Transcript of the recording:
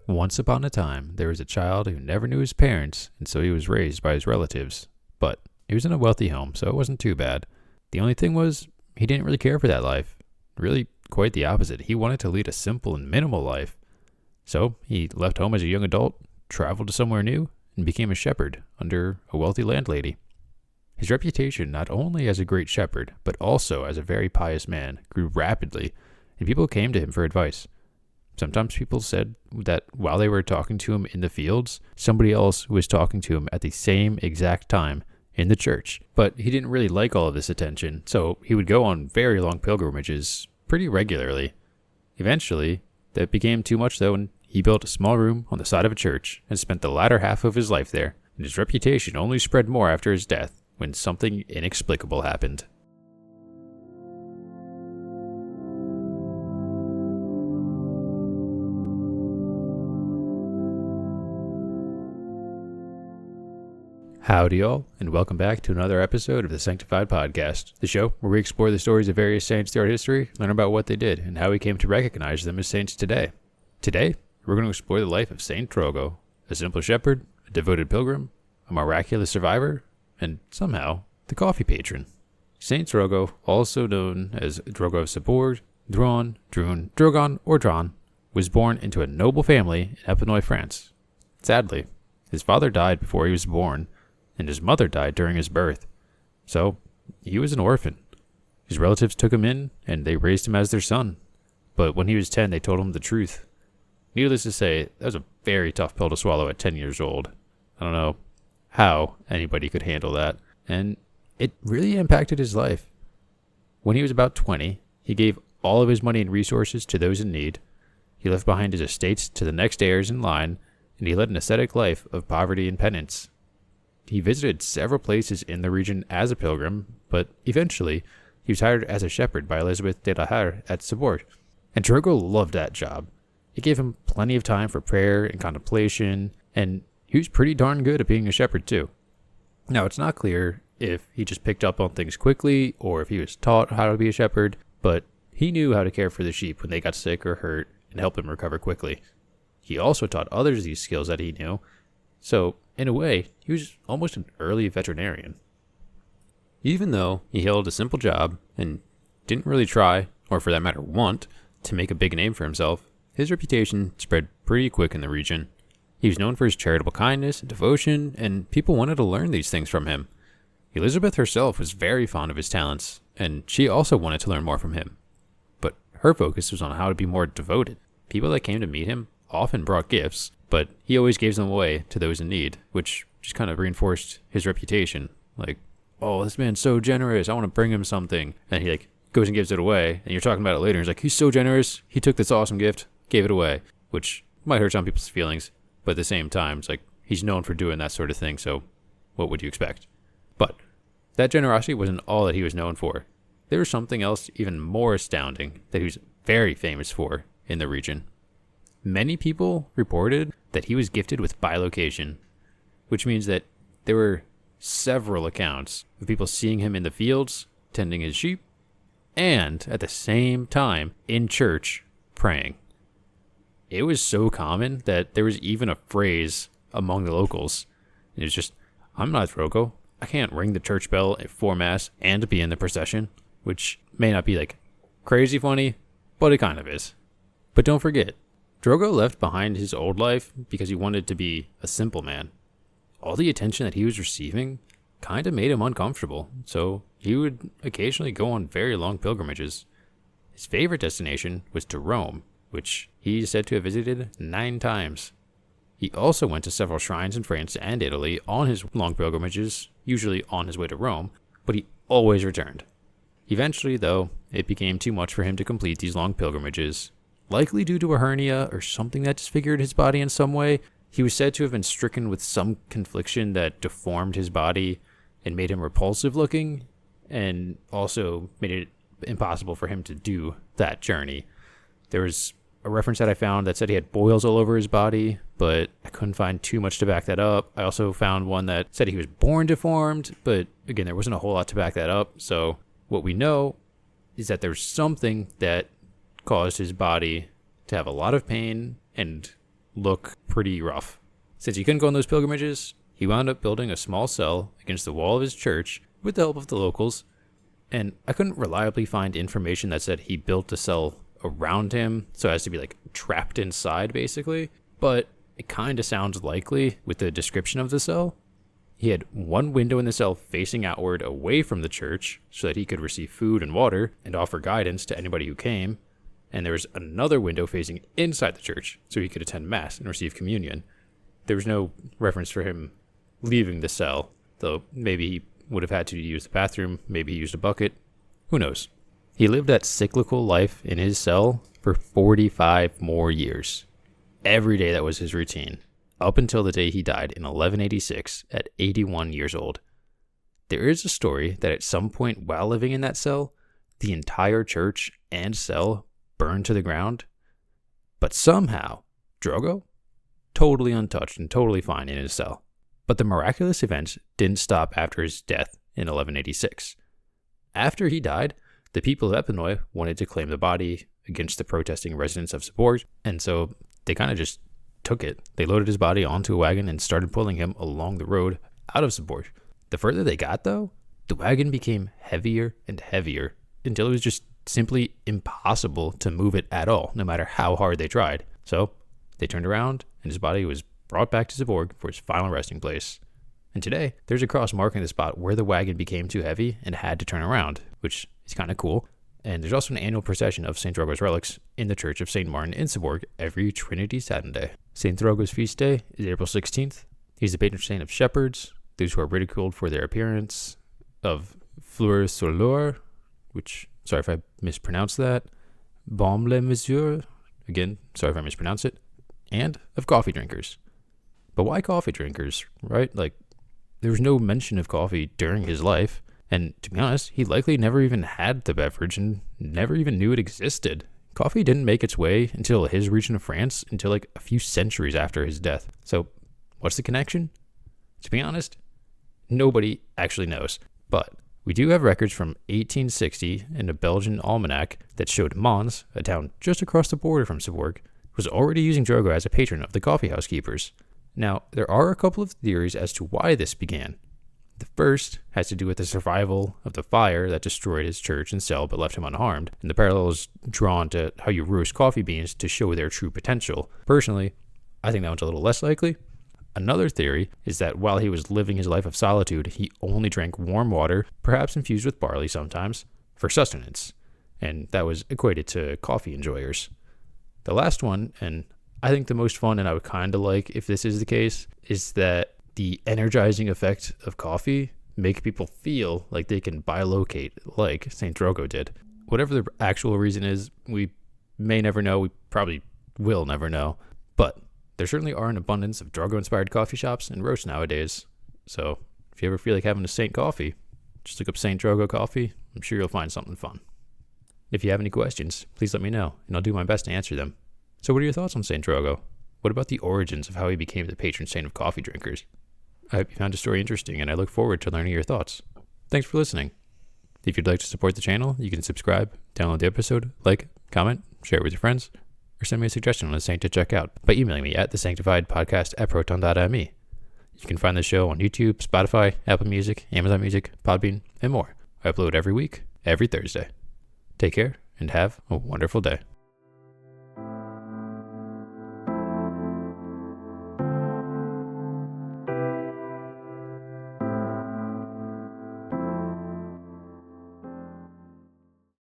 Once upon a time, there was a child who never knew his parents, and so he was raised by his relatives. But he was in a wealthy home, so it wasn't too bad. The only thing was, he didn't really care for that life. Really, quite the opposite. He wanted to lead a simple and minimal life. So he left home as a young adult, traveled to somewhere new, and became a shepherd under a wealthy landlady. His reputation, not only as a great shepherd, but also as a very pious man, grew rapidly, and people came to him for advice. Sometimes people said that while they were talking to him in the fields, somebody else was talking to him at the same exact time in the church. But he didn't really like all of this attention, so he would go on very long pilgrimages pretty regularly. Eventually, that became too much though, and he built a small room on the side of a church and spent the latter half of his life there. And his reputation only spread more after his death when something inexplicable happened. Howdy all, and welcome back to another episode of the Sanctified Podcast, the show where we explore the stories of various saints throughout history, learn about what they did, and how we came to recognize them as saints today. Today, we're going to explore the life of Saint Drogo, a simple shepherd, a devoted pilgrim, a miraculous survivor, and somehow, the coffee patron. Saint Drogo, also known as Drogo of Sebourg, Dron, Drun, Drogon, or Dron, was born into a noble family in Epinoy, France. Sadly, his father died before he was born, and his mother died during his birth. So, he was an orphan. His relatives took him in, and they raised him as their son. But when he was 10, they told him the truth. Needless to say, that was a very tough pill to swallow at 10 years old. I don't know how anybody could handle that, and it really impacted his life. When he was about 20, he gave all of his money and resources to those in need. He left behind his estates to the next heirs in line, and he led an ascetic life of poverty and penance. He visited several places in the region as a pilgrim, but eventually he was hired as a shepherd by Elizabeth de la Hare at Sebourg. And Drogo loved that job. It gave him plenty of time for prayer and contemplation, and he was pretty darn good at being a shepherd too. Now, it's not clear if he just picked up on things quickly or if he was taught how to be a shepherd, but he knew how to care for the sheep when they got sick or hurt and help them recover quickly. He also taught others these skills that he knew, so in a way, he was almost an early veterinarian. Even though he held a simple job and didn't really try, or for that matter want, to make a big name for himself, his reputation spread pretty quick in the region. He was known for his charitable kindness and devotion, and people wanted to learn these things from him. Elizabeth herself was very fond of his talents, and she also wanted to learn more from him. But her focus was on how to be more devoted. People that came to meet him often brought gifts, but he always gave them away to those in need, which just kind of reinforced his reputation. Like, oh, this man's so generous, I want to bring him something. And he goes and gives it away, and you're talking about it later, and he's like, he's so generous, he took this awesome gift, gave it away, which might hurt some people's feelings, but at the same time, it's like, he's known for doing that sort of thing, so what would you expect? But that generosity wasn't all that he was known for. There was something else even more astounding that he was very famous for in the region. Many people reported that he was gifted with bilocation, which means that there were several accounts of people seeing him in the fields, tending his sheep, and at the same time in church praying. It was so common that there was even a phrase among the locals. It was just, I'm not Drogo. I can't ring the church bell for Mass and be in the procession, which may not be crazy funny, but it kind of is. But don't forget, Drogo left behind his old life because he wanted to be a simple man. All the attention that he was receiving kind of made him uncomfortable, so he would occasionally go on very long pilgrimages. His favorite destination was to Rome, which he is said to have visited 9 times. He also went to several shrines in France and Italy on his long pilgrimages, usually on his way to Rome, but he always returned. Eventually, though, it became too much for him to complete these long pilgrimages. Likely due to a hernia or something that disfigured his body in some way, he was said to have been stricken with some confliction that deformed his body and made him repulsive looking, and also made it impossible for him to do that journey. There was a reference that I found that said he had boils all over his body, but I couldn't find too much to back that up. I also found one that said he was born deformed, but again, there wasn't a whole lot to back that up. So what we know is that there's something that caused his body to have a lot of pain and look pretty rough. Since he couldn't go on those pilgrimages, he wound up building a small cell against the wall of his church with the help of the locals. And I couldn't reliably find information that said he built a cell around him so as to be like trapped inside basically, but it kind of sounds likely with the description of the cell. He had one window in the cell facing outward away from the church so that he could receive food and water and offer guidance to anybody who came. And there was another window facing inside the church so he could attend mass and receive communion. There was no reference for him leaving the cell, though maybe he would have had to use the bathroom, maybe he used a bucket, who knows. He lived that cyclical life in his cell for 45 more years. Every day that was his routine, up until the day he died in 1186 at 81 years old. There is a story that at some point while living in that cell, the entire church and cell burned to the ground, but somehow, Drogo, totally untouched and totally fine in his cell. But the miraculous events didn't stop after his death in 1186. After he died, the people of Epinoy wanted to claim the body against the protesting residents of Sebourg, and so they kind of just took it. They loaded his body onto a wagon and started pulling him along the road out of Sebourg. The further they got, though, the wagon became heavier and heavier until it was just simply impossible to move it at all, no matter how hard they tried. So they turned around, and his body was brought back to Sebourg for his final resting place. And today, there's a cross marking the spot where the wagon became too heavy and had to turn around, which is kind of cool. And there's also an annual procession of Saint Drogo's relics in the Church of Saint Martin in Sebourg every Trinity Saturday. Saint Drogo's feast day is April 16th. He's the patron saint of shepherds, those who are ridiculed for their appearance, of fleurs sur l'or, which, sorry if I mispronounced that, baume les mesures, again, sorry if I mispronounced it, and of coffee drinkers. But why coffee drinkers, right? Like, there was no mention of coffee during his life, and to be honest, he likely never even had the beverage and never even knew it existed. Coffee didn't make its way until his region of France until like a few centuries after his death. So, what's the connection? To be honest, nobody actually knows. But we do have records from 1860 in a Belgian almanac that showed Mons, a town just across the border from Sebourg, was already using Drogo as a patron of the coffeehouse keepers. Now, there are a couple of theories as to why this began. The first has to do with the survival of the fire that destroyed his church and cell but left him unharmed, and the parallel is drawn to how you roast coffee beans to show their true potential. Personally, I think that one's a little less likely. Another theory is that while he was living his life of solitude, he only drank warm water, perhaps infused with barley sometimes, for sustenance, and that was equated to coffee enjoyers. The last one, and I think the most fun, and I would kind of like if this is the case, is that the energizing effect of coffee make people feel like they can bilocate like Saint Drogo did. Whatever the actual reason is, we may never know. We probably will never know. But there certainly are an abundance of Drogo-inspired coffee shops and roasts nowadays. So if you ever feel like having a Saint coffee, just look up Saint Drogo coffee. I'm sure you'll find something fun. If you have any questions, please let me know, and I'll do my best to answer them. So what are your thoughts on Saint Drogo? What about the origins of how he became the patron saint of coffee drinkers? I hope you found the story interesting, and I look forward to learning your thoughts. Thanks for listening. If you'd like to support the channel, you can subscribe, download the episode, like, comment, share it with your friends, or send me a suggestion on a saint to check out by emailing me at thesanctifiedpodcast@proton.me. You can find the show on YouTube, Spotify, Apple Music, Amazon Music, Podbean, and more. I upload every week, every Thursday. Take care, and have a wonderful day.